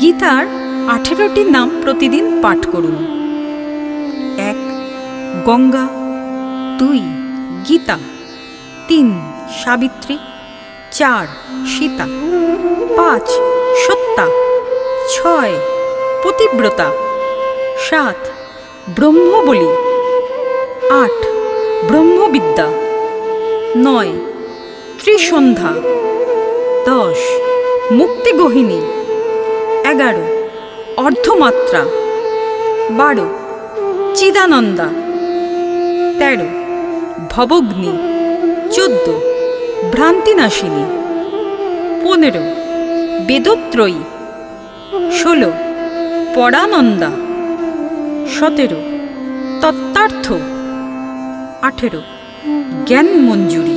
গীতার 18টি নাম প্রতিদিন পাঠ করুন। 1 গঙ্গা, 2 গীতা, 3 সাবিত্রী, 4 সীতা, 5 সত্যা, 6 পতিব্রতা, 7 ব্রহ্মবলী, 8 ব্রহ্মবিদ্যা, 9 ত্রিসন্ধ্যা, 10 মুক্তিগোহিনী, 11 অর্ধমাত্রা, 12 চিদানন্দা, 13 ভবগ্নি, 14 ভ্রান্তিনাশিনী, 15 বেদত্রয়ী, 16 পরানন্দা, 17 তত্ত্বার্থ, 18 জ্ঞান মঞ্জুরি।